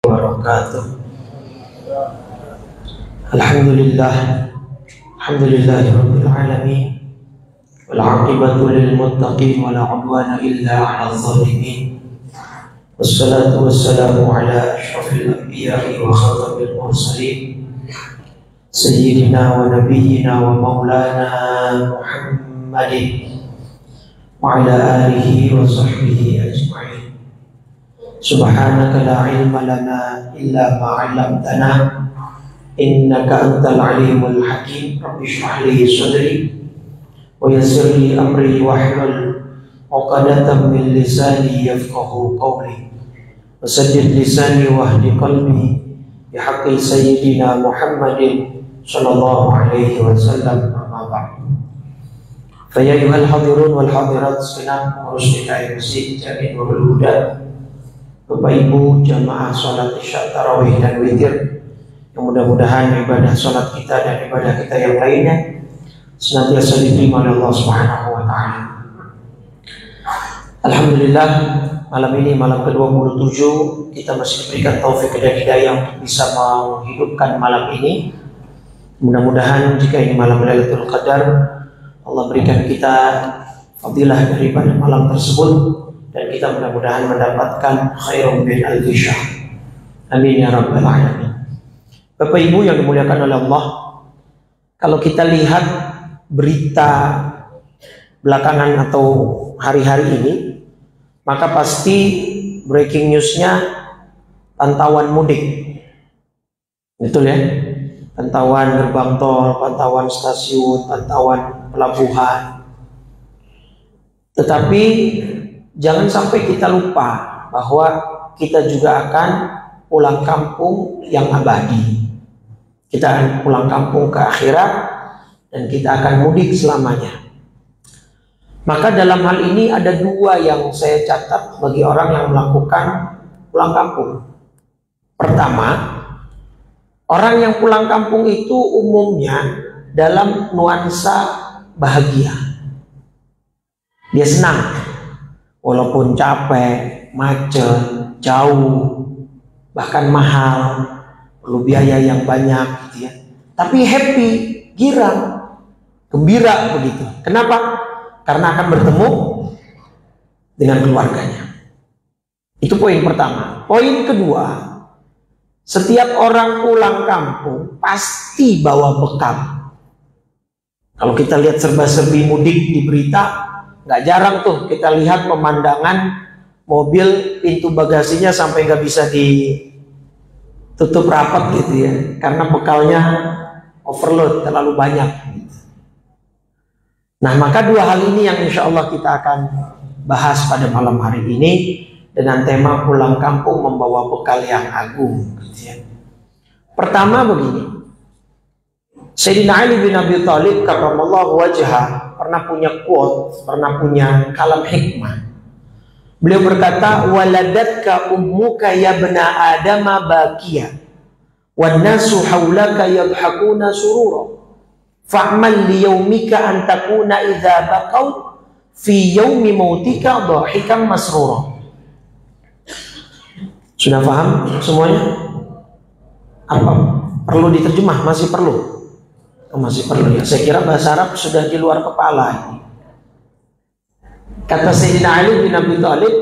wabarakatuh. Alhamdulillahirabbil alamin. Wal 'aqibatu lil muttaqin wa la 'udwana illa 'alal zalimin. Wassalatu wassalamu ala asyrafil anbiya'i wa khatamil mursalin sayyidina wa nabiyyina wa maulana Muhammadin wa ala alihi wa sahbihi ajma'in. Subhanaka la ilma lana illa ma 'allamtana innaka antal alimul hakim. Rabbi shrah li sadri wa yassir li amri wahlul 'uqdatam min lisani yafqahu qawli wasaddid lisani wahdi qalbi bihaqqi sayyidina Muhammadin sallallahu alaihi wasallam. Amma ba'd. Fa ya ayyuhal hadirun wal hadirat sekalian pengurus DKI Masjid Jami Nurul Huda, Bapak Ibu jamaah salat Isya, tarawih dan witir, yang mudah-mudahan ibadah salat kita dan ibadah kita yang lainnya senantiasa diterima oleh Allah Subhanahu wa taala. Alhamdulillah, malam ini malam ke-27 kita masih diberikan taufik dan hidayah untuk bisa menghidupkan malam ini. Mudah-mudahan jika ini malam Lailatul Qadar, Allah berikan kita fadilah daripada malam tersebut dan kita mudah-mudahan mendapatkan khairum min alfi syahr. Amin ya rabbal alamin. Bapak Ibu yang dimuliakan oleh Allah, kalau kita lihat berita belakangan atau hari-hari ini, maka pasti breaking newsnya pantauan mudik. Betul ya? Pantauan gerbang tol, pantauan stasiun, pantauan pelabuhan. Tetapi jangan sampai kita lupa bahwa kita juga akan pulang kampung yang abadi. Kita akan pulang kampung ke akhirat dan kita akan mudik selamanya. Maka dalam hal ini ada dua yang saya catat bagi orang yang melakukan pulang kampung. Pertama, orang yang pulang kampung itu umumnya dalam nuansa bahagia. Dia senang, walaupun capek, macet, jauh, bahkan mahal, perlu biaya yang banyak gitu ya. Tapi happy, girang, gembira begitu. Kenapa? Karena akan bertemu dengan keluarganya. Itu poin pertama. Poin kedua, setiap orang pulang kampung pasti bawa bekal. Kalau kita lihat serba-serbi mudik di berita, nggak jarang tuh kita lihat pemandangan mobil pintu bagasinya sampai nggak bisa ditutup rapat gitu ya, karena bekalnya overload, terlalu banyak. Nah, maka dua hal ini yang insya Allah kita akan bahas pada malam hari ini dengan tema pulang kampung membawa bekal yang agung. Pertama begini, Sayyidina Ali bin Abi Thalib karramallahu wajhah pernah punya quote, pernah punya kalam hikmah. Beliau berkata, waladatka ummuka ya bna adama bakiya wan nasu haulaka yadhakuna surura fa'mal liyaumika an takuna idza baqaw fi yaumi mautika dhahikan masrura. Sudah paham semuanya? Apa perlu diterjemah? Masih perlu? Masih perlu ya. Saya kira bahasa Arab sudah di luar kepala ini. Kata Sayyidina Ali bin Abi Thalib,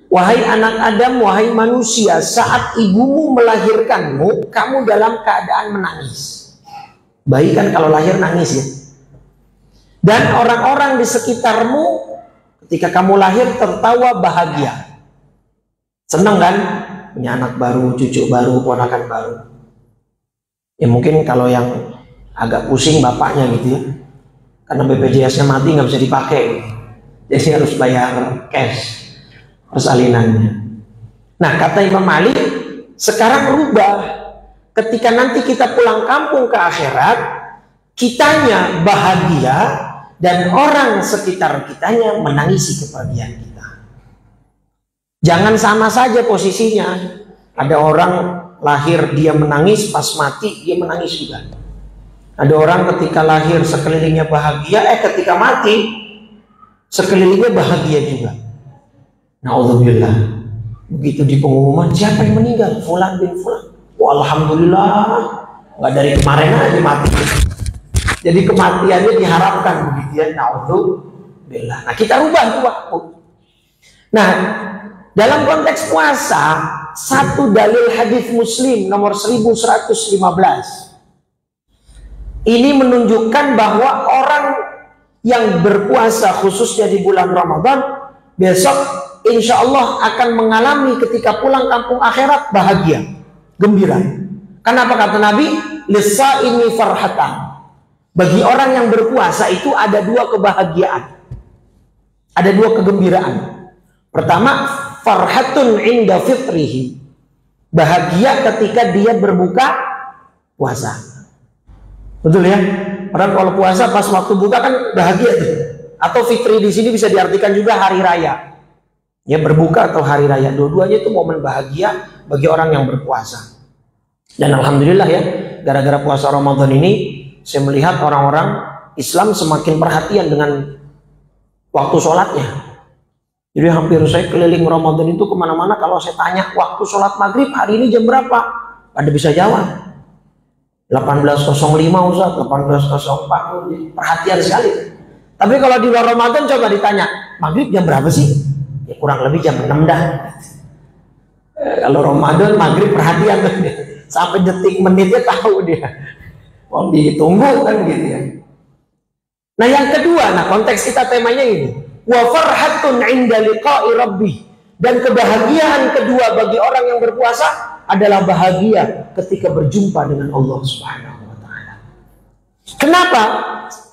wahai anak Adam, wahai manusia, saat ibumu melahirkanmu, kamu dalam keadaan menangis. Bayi kan kalau lahir nangis ya. Dan orang-orang di sekitarmu ketika kamu lahir tertawa bahagia. Senang kan? Punya anak baru, cucu baru, ponakan baru. Ya mungkin kalau yang agak pusing bapaknya gitu ya, karena BPJS-nya mati nggak bisa dipakai, jadi harus bayar cash persalinannya. Nah, kata Imam Ali, sekarang rubah. Ketika nanti kita pulang kampung ke akhirat, kitanya bahagia dan orang sekitar kitanya menangisi kebahagiaan kita. Jangan sama saja posisinya. Ada orang lahir dia menangis, pas mati dia menangis juga. Ada orang ketika lahir sekelilingnya bahagia, ketika mati sekelilingnya bahagia juga. Na'udzubillah. Begitu di pengumuman, siapa yang meninggal? Fulan bin Fulan. Oh, alhamdulillah, nggak dari kemarin aja mati. Jadi kematiannya diharapkan begitu ya. Naudzubillah. Nah, kita rubah tuh waktu. Nah, dalam konteks puasa, satu dalil hadis Muslim nomor 1115. Ini menunjukkan bahwa orang yang berpuasa khususnya di bulan Ramadan besok insya Allah akan mengalami ketika pulang kampung akhirat bahagia, gembira. Kenapa kata Nabi? Lis-shaimi farhatan. Bagi orang yang berpuasa itu ada dua kebahagiaan, ada dua kegembiraan. Pertama, farhatun inda fitrihi, bahagia ketika dia berbuka puasa. Betul ya? Orang kalau puasa pas waktu buka kan bahagia tuh. Atau fitri di sini bisa diartikan juga hari raya. Ya, berbuka atau hari raya, dua-duanya itu momen bahagia bagi orang yang berpuasa. Dan alhamdulillah ya, gara-gara puasa Ramadan ini saya melihat orang-orang Islam semakin perhatian dengan waktu sholatnya. Jadi hampir saya keliling Ramadan itu kemana-mana, kalau saya tanya waktu sholat maghrib hari ini jam berapa, pada bisa jawab 18.05 Ustaz, 18.04, perhatian sekali. Tapi kalau di luar Ramadan coba ditanya, maghrib jam berapa sih? Ya kurang lebih jam 6 dah. Kalau Ramadan maghrib perhatian tuh dia. Sampai detik menitnya tahu dia. Oh, ditunggu kan gitu ya. Nah yang kedua, nah konteks kita temanya ini. Wa farhatun 'inda liqa'i rabbih. Dan kebahagiaan kedua bagi orang yang berpuasa adalah bahagia ketika berjumpa dengan Allah Subhanahu wa taala. Kenapa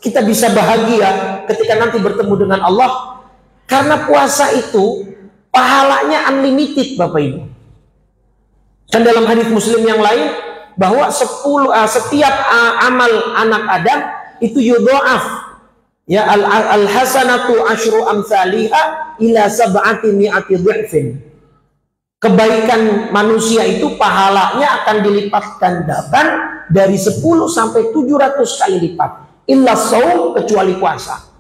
kita bisa bahagia ketika nanti bertemu dengan Allah? Karena puasa itu pahalanya unlimited, Bapak Ibu. Dan dalam hadis Muslim yang lain bahwa setiap amal anak Adam itu yudha'af. Ya, al hasanatu asyru amsalihha ila sab'ati mi'ati dhifin. Kebaikan manusia itu pahalanya akan dilipat gandakan dari 10 sampai 700 kali lipat. Illa shaum, kecuali puasa.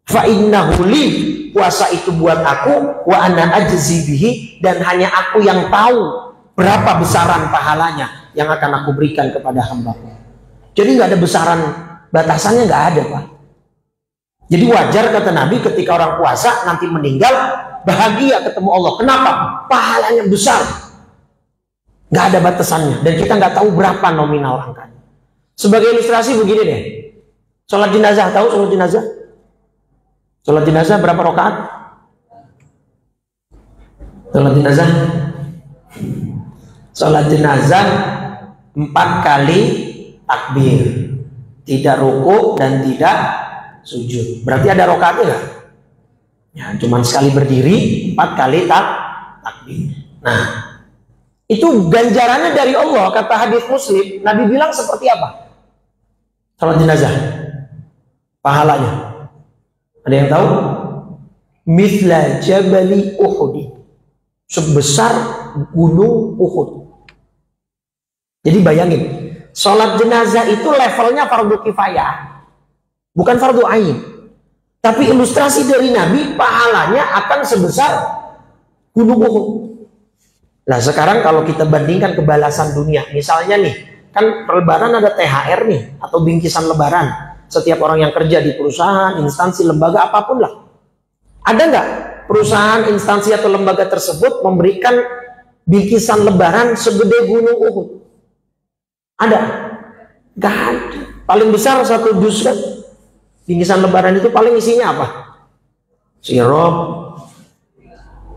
Fa innahu li, puasa itu buat aku, wa ana ajzi bihi, dan hanya aku yang tahu berapa besaran pahalanya yang akan aku berikan kepada hambaku. Jadi nggak ada besaran, batasannya nggak ada, Pak. Jadi wajar kata Nabi ketika orang puasa nanti meninggal bahagia ketemu Allah. Kenapa? Pahalanya besar, nggak ada batasannya, dan kita nggak tahu berapa nominal angkanya. Sebagai ilustrasi begini deh, sholat jenazah, tahu sholat jenazah? Sholat jenazah berapa rakaat? Sholat jenazah, sholat jenazah 4 kali takbir, tidak ruku dan tidak sujud. Berarti ada rakaatnya nggak? Ya, cuman sekali berdiri, 4 kali takbir. Nah, itu ganjarannya dari Allah. Kata hadis Muslim, Nabi bilang seperti apa sholat jenazah pahalanya? Ada yang tahu? Mithla jabali Uhud, sebesar gunung Uhud. Jadi bayangin, sholat jenazah itu levelnya fardu kifayah, bukan fardu ain. Tapi ilustrasi dari Nabi, pahalanya akan sebesar gunung Uhud. Nah sekarang kalau kita bandingkan kebalasan dunia, misalnya nih, kan lebaran ada THR nih, atau bingkisan lebaran. Setiap orang yang kerja di perusahaan, instansi, lembaga, apapun lah. Ada nggak perusahaan, instansi, atau lembaga tersebut memberikan bingkisan lebaran segede gunung Uhud? Ada? Nggak ada. Paling besar 1 dus kan? Bingkisan lebaran itu paling isinya apa? Sirup,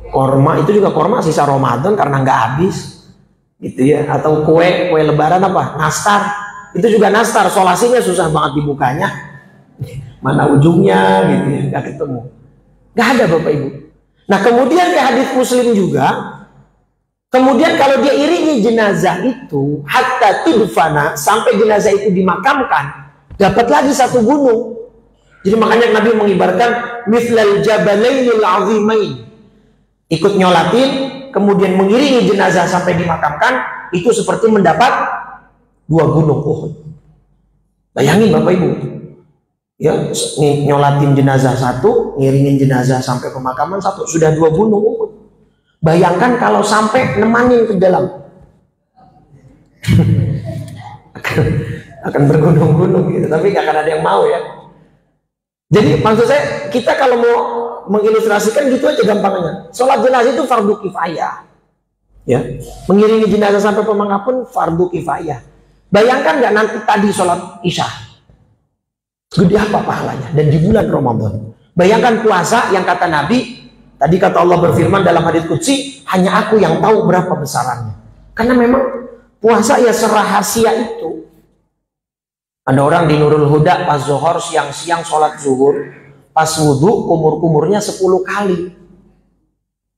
korma, itu juga korma sisa Ramadan karena nggak habis, gitu ya. Atau kue lebaran apa? Nastar, itu juga nastar, solasinya susah banget dibukanya, mana ujungnya, gitu ya, nggak ketemu, nggak ada Bapak Ibu. Nah kemudian di hadis Muslim juga, kemudian kalau dia iringi jenazah itu hatta tudfana, sampai jenazah itu dimakamkan, dapat lagi 1 gunung. Jadi makanya Nabi mengibarkan mithlal jabalainil azimain, ikut nyolatin kemudian mengiringi jenazah sampai dimakamkan, itu seperti mendapat 2 gunung Uhud. Bayangin Bapak Ibu, ya, nyolatin jenazah 1, ngiringin jenazah sampai pemakaman 1, sudah 2 gunung Uhud. Bayangkan kalau sampai nemanin ke dalam. akan bergunung-gunung gitu, tapi gak akan ada yang mau ya. Jadi maksud saya, kita kalau mau mengilustrasikan gitu aja gampangnya. Sholat jenazah itu fardu kifayah. Ya, mengiringi jenazah sampai pemakaman pun fardu kifayah. Bayangkan nggak nanti tadi sholat isya, gede apa pahalanya, dan di bulan Ramadan. Bayangkan puasa yang kata Nabi, tadi kata Allah berfirman dalam hadits qudsi, hanya aku yang tahu berapa besarannya. Karena memang puasa ya serahasia itu. Ada orang di Nurul Huda pas zuhur siang-siang sholat zuhur, pas wudhu kumur-kumurnya 10 kali.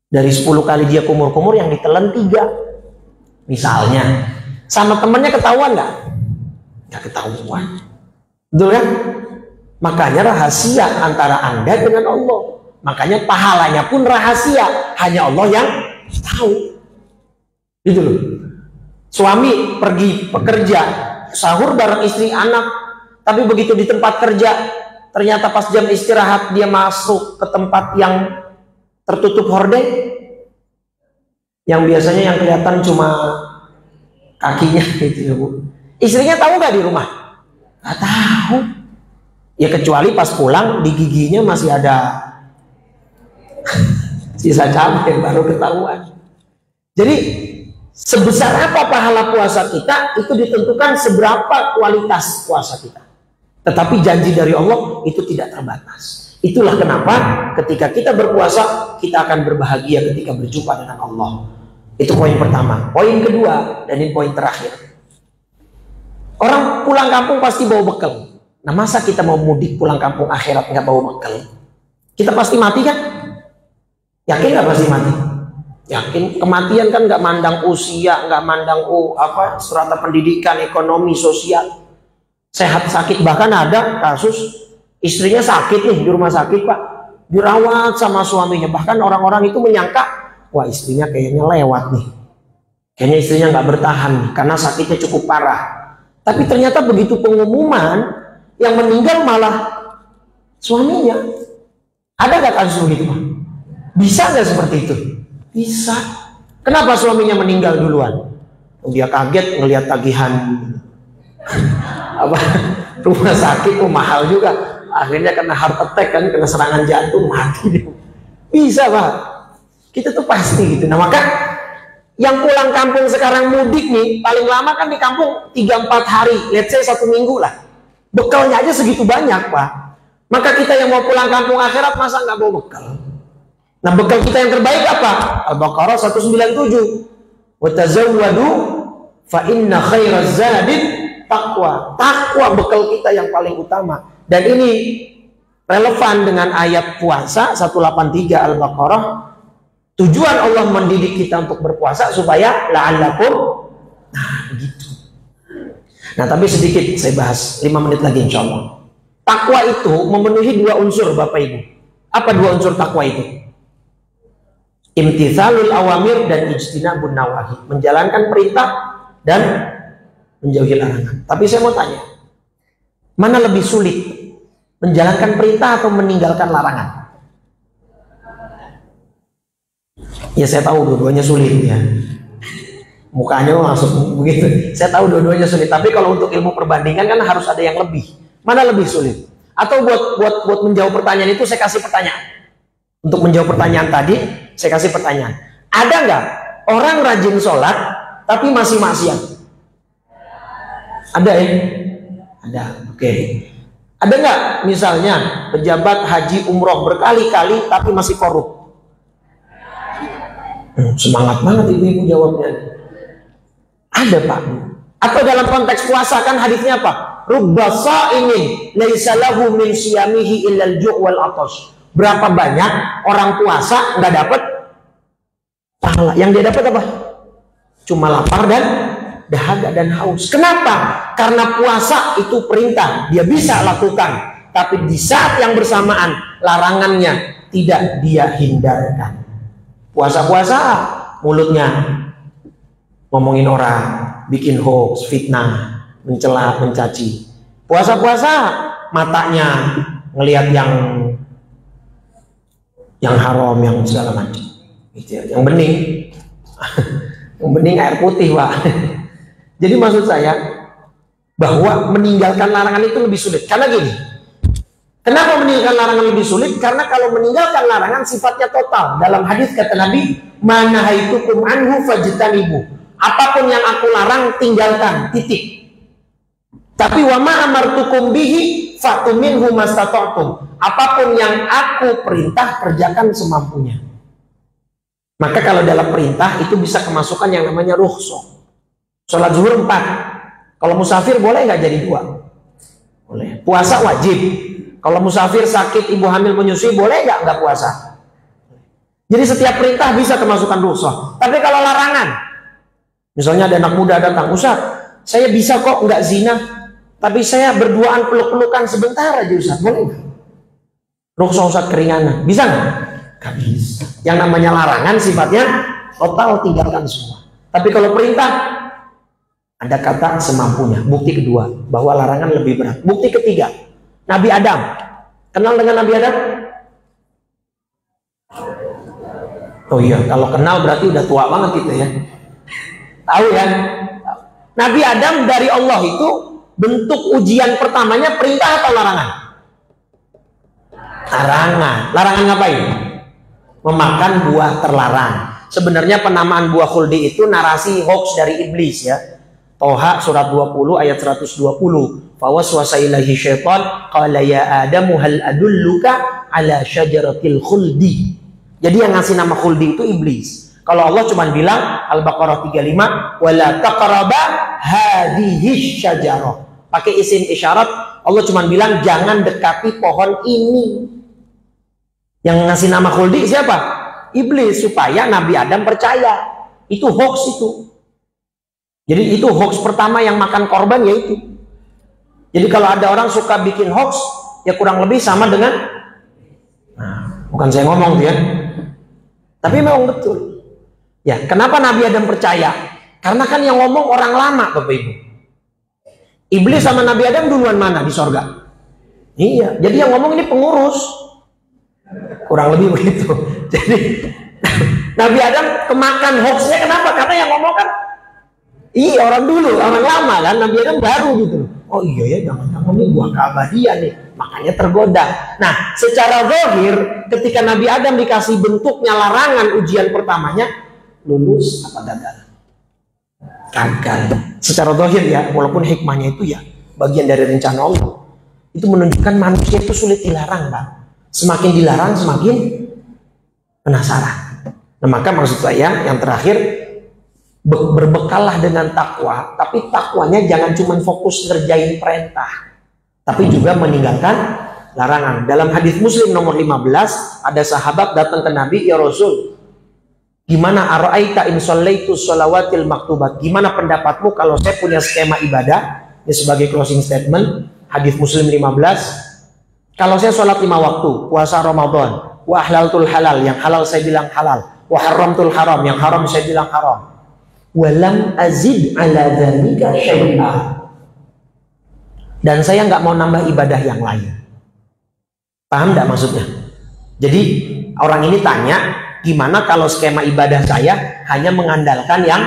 Dari 10 kali dia kumur-kumur yang ditelan 3. Misalnya, sama temennya ketahuan nggak? Nggak ketahuan. Betul kan? Makanya rahasia antara Anda dengan Allah. Makanya pahalanya pun rahasia. Hanya Allah yang tahu. Gitu loh. Suami pergi bekerja, sahur bareng istri anak, tapi begitu di tempat kerja, ternyata pas jam istirahat dia masuk ke tempat yang tertutup horden, yang biasanya yang kelihatan cuma kakinya gitu ya Bu. Istrinya tahu nggak di rumah? Nggak tahu. Ya kecuali pas pulang di giginya masih ada sisa cabai baru ketahuan. Jadi sebesar apa pahala puasa kita itu ditentukan seberapa kualitas puasa kita. Tetapi janji dari Allah itu tidak terbatas. Itulah kenapa ketika kita berpuasa kita akan berbahagia ketika berjumpa dengan Allah. Itu poin pertama. Poin kedua, dan ini poin terakhir. Orang pulang kampung pasti bawa bekal. Nah masa kita mau mudik pulang kampung akhirat nggak bawa bekal? Kita pasti mati kan? Yakin nggak pasti mati? Yakin. Kematian kan nggak mandang usia, nggak mandang strata pendidikan, ekonomi, sosial, sehat sakit. Bahkan ada kasus istrinya sakit nih di rumah sakit Pak, dirawat sama suaminya. Bahkan orang-orang itu menyangka, wah istrinya kayaknya lewat nih, kayaknya istrinya nggak bertahan nih, karena sakitnya cukup parah. Tapi ternyata begitu pengumuman, yang meninggal malah suaminya. Ada nggak kasus begitu Pak? Bisa nggak seperti itu? Bisa. Kenapa suaminya meninggal duluan? Dia kaget ngelihat tagihan rumah sakit, mahal juga. Akhirnya kena heart attack kan, kena serangan jantung, mati. Bisa Pak. Kita tuh pasti gitu. Nah maka yang pulang kampung sekarang mudik nih, paling lama kan di kampung 3-4 hari, let's say 1 minggu lah. Bekalnya aja segitu banyak Pak. Maka kita yang mau pulang kampung akhirat masa nggak bawa bekal? Nah bekal kita yang terbaik apa? Al-Baqarah 197. Wa tazawwadu fa inna khairaz zadid taqwa. Takwa bekal kita yang paling utama. Dan ini relevan dengan ayat puasa 183 Al-Baqarah. Tujuan Allah mendidik kita untuk berpuasa supaya la'allakum, nah begitu. Nah tapi sedikit saya bahas 5 menit lagi insya Allah. Takwa itu memenuhi 2 unsur Bapak Ibu. Apa 2 unsur takwa itu? Imtithalul awamir dan ijtinabun nawahi. Menjalankan perintah dan menjauhi larangan. Tapi saya mau tanya, mana lebih sulit? Menjalankan perintah atau meninggalkan larangan? Ya saya tahu dua-duanya sulit ya. Mukanya langsung begitu. Saya tahu dua-duanya sulit. Tapi kalau untuk ilmu perbandingan kan harus ada yang lebih. Mana lebih sulit? Atau buat menjawab pertanyaan itu saya kasih pertanyaan. Untuk menjawab pertanyaan tadi, saya kasih pertanyaan. Ada nggak orang rajin sholat tapi masih maksiat? Ada ya? Ada. Oke. Ada nggak misalnya pejabat haji umroh berkali-kali tapi masih korup? Semangat banget ibu-ibu jawabnya. Ada Pak. Atau dalam konteks puasa kan hadisnya apa? Rubba sha'imin laisa lahu min siyamihi illal ju' wal 'atash. Berapa banyak orang puasa nggak dapat pahala? Yang dia dapat apa? Cuma lapar dan dahaga dan haus. Kenapa? Karena puasa itu perintah, dia bisa lakukan, tapi di saat yang bersamaan larangannya tidak dia hindarkan. Puasa-puasa mulutnya ngomongin orang, bikin hoax, fitnah, mencela, mencaci. Puasa-puasa matanya ngelihat yang haram, yang segala macam. Gitu ya. Yang bening, yang bening air putih, Pak. Jadi maksud saya bahwa meninggalkan larangan itu lebih sulit. Karena gini, kenapa meninggalkan larangan lebih sulit? Karena kalau meninggalkan larangan sifatnya total. Dalam hadis kata Nabi, "Manahaitukum anhu fajtanibu." Apapun yang aku larang tinggalkan, titik. Tapi wa ma amartukum bihi fa'tu minhu mastata'tum. Apapun yang aku perintah kerjakan semampunya. Maka kalau dalam perintah itu bisa kemasukan yang namanya rukhsah. Sholat zuhur 4. Kalau musafir boleh nggak jadi 2? Boleh. Puasa wajib. Kalau musafir sakit, ibu hamil menyusui, boleh nggak puasa? Jadi setiap perintah bisa kemasukan rukhsah. Tapi kalau larangan, misalnya ada anak muda datang, Ustaz, saya bisa kok nggak zina, tapi saya berduaan peluk-pelukan sebentar aja Ustaz, boleh nggak? Rukhsah Ustaz keringanan, bisa nggak? Nggak bisa. Yang namanya larangan sifatnya total, tinggalkan semua. Tapi kalau perintah, ada kata semampunya. Bukti kedua, bahwa larangan lebih berat. Bukti ketiga, Nabi Adam. Kenal dengan Nabi Adam? Oh iya, kalau kenal berarti udah tua banget gitu ya. Tahu ya? Nabi Adam dari Allah itu bentuk ujian pertamanya perintah atau larangan? Larangan. Larangan ngapain? Memakan buah terlarang. Sebenarnya penamaan buah khuldi itu narasi hoax dari iblis ya. Toha surat 20 ayat 120. Fawaswasa ilaihi syaitan qala ya Adamu hal adulluka ala syajaratil khuldi. Jadi yang ngasih nama khuldi itu iblis. Kalau Allah cuma bilang Al-Baqarah 35 wala taqraba hadhihi syajarah. Pakai isim isyarat, Allah cuma bilang jangan dekati pohon ini. Yang ngasih nama khuldi siapa? Iblis, supaya Nabi Adam percaya. Itu hoax itu. Jadi itu hoax pertama yang makan korban yaitu. Jadi kalau ada orang suka bikin hoax, ya kurang lebih sama dengan, nah, bukan saya ngomong tuh ya, tapi memang betul. Ya, kenapa Nabi Adam percaya? Karena kan yang ngomong orang lama, Bapak Ibu. Iblis sama Nabi Adam duluan mana di sorga? Iya, jadi yang ngomong ini pengurus. Kurang lebih begitu. Jadi Nabi Adam kemakan hoaxnya kenapa? Karena yang ngomong kan iya orang dulu, orang lama kan, Nabi Adam baru gitu. Oh iya ya, jangan-jangan ini buah keabadian nih, makanya tergoda. Nah, secara zahir ketika Nabi Adam dikasih bentuknya larangan ujian pertamanya, lulus apa gagal? Gagal. Secara zahir ya, walaupun hikmahnya itu ya bagian dari rencana Allah. Itu menunjukkan manusia itu sulit dilarang, Bang. Semakin dilarang semakin penasaran. Nah, maka maksud saya yang terakhir, berbekallah dengan takwa, tapi takwanya jangan cuma fokus ngerjain perintah, tapi juga meninggalkan larangan. Dalam hadis Muslim nomor 15, ada sahabat datang ke Nabi, ya Rasul, gimana ara'aita in shallaitu shalawatil maktubat? Gimana pendapatmu kalau saya punya skema ibadah? Ini sebagai closing statement, hadis Muslim 15, kalau saya sholat 5 waktu, puasa Ramadan, wa ahlaltul halal, yang halal saya bilang halal, wa haramtul haram, yang haram saya bilang haram, walam azid ala dzalika syai'a, dan saya nggak mau nambah ibadah yang lain. Paham nggak maksudnya? Jadi orang ini tanya, gimana kalau skema ibadah saya hanya mengandalkan yang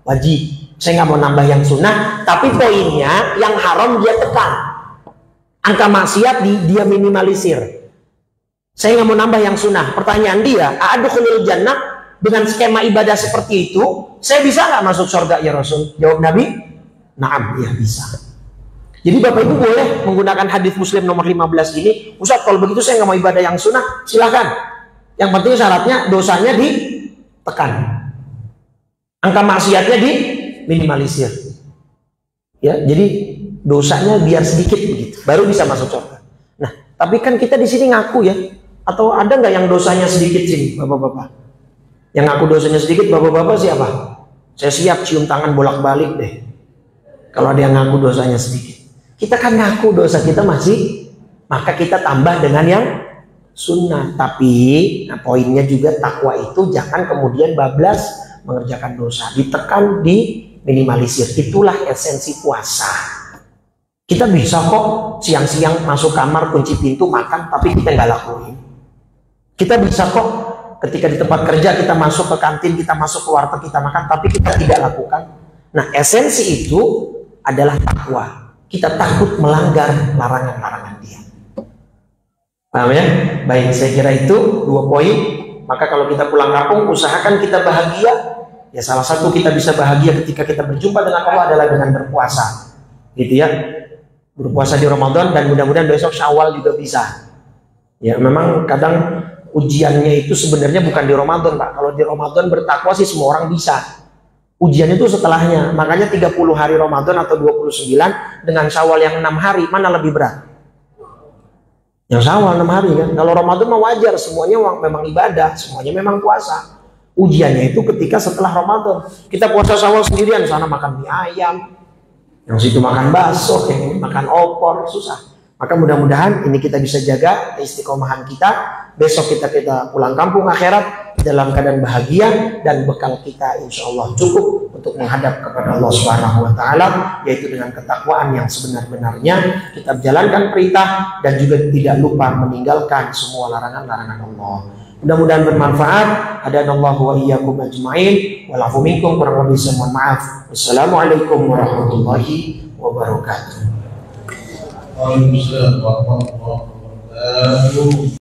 wajib, saya nggak mau nambah yang sunnah, tapi poinnya yang haram dia tekan, angka maksiat dia minimalisir, saya nggak mau nambah yang sunnah. Pertanyaan dia, a'adkhulul jannah, dengan skema ibadah seperti itu, saya bisa nggak masuk surga ya Rasul? Jawab Nabi, na'am, ya bisa. Jadi Bapak Ibu boleh menggunakan hadis Muslim nomor 15 ini, Ustaz kalau begitu saya nggak mau ibadah yang sunnah, silahkan. Yang penting syaratnya dosanya ditekan, angka maksiatnya diminimalisir. Ya, jadi dosanya biar sedikit begitu, baru bisa masuk surga. Nah, tapi kan kita di sini ngaku ya, atau ada nggak yang dosanya sedikit sini, Bapak-bapak? Yang ngaku dosanya sedikit, Bapak-bapak siapa? Saya siap cium tangan bolak-balik deh kalau ada yang ngaku dosanya sedikit. Kita kan ngaku dosa kita masih, maka kita tambah dengan yang sunnah. Tapi nah, poinnya juga takwa itu jangan kemudian bablas mengerjakan dosa, ditekan, diminimalisir. Itulah esensi puasa. Kita bisa kok siang-siang masuk kamar kunci pintu makan, tapi kita nggak lakuin. Kita bisa kok Ketika di tempat kerja kita masuk ke kantin, kita masuk ke warteg, kita makan, tapi kita tidak lakukan. Nah, esensi itu adalah takwa. Kita takut melanggar larangan-larangan dia. Paham ya? Baik, saya kira itu 2 poin. Maka kalau kita pulang kampung, usahakan kita bahagia. Ya, salah satu kita bisa bahagia ketika kita berjumpa dengan Allah adalah dengan berpuasa. Gitu ya. Berpuasa di Ramadan, dan mudah-mudahan besok Syawal juga bisa. Ya, memang kadang ujiannya itu sebenarnya bukan di Ramadan, Pak. Kalau di Ramadan bertakwa sih semua orang bisa. Ujian itu setelahnya. Makanya 30 hari Ramadan atau 29 dengan Syawal yang 6 hari, mana lebih berat? Yang Syawal 6 hari kan. Kalau Ramadan mah wajar, semuanya memang ibadah, semuanya memang puasa. Ujiannya itu ketika setelah Ramadan. Kita puasa Syawal sendirian, sana makan mie ayam, yang situ makan bakso, yang ini makan opor, susah. Maka mudah-mudahan ini kita bisa jaga istiqomahan kita. Besok kita pulang kampung akhirat dalam keadaan bahagia, dan bekal kita insya Allah cukup untuk menghadap kepada Allah Subhanahu wa Ta'ala, yaitu dengan ketakwaan yang sebenar-benarnya. Kita jalankan perintah dan juga tidak lupa meninggalkan semua larangan-larangan Allah. Mudah-mudahan bermanfaat. Hadanallahu wa iyyakum ajmain. Walafu minkum, kurang lebih saya mohon maaf. Wassalamualaikum warahmatullahi wabarakatuh. Waalaikumsalam warahmatullahi wabarakatuh.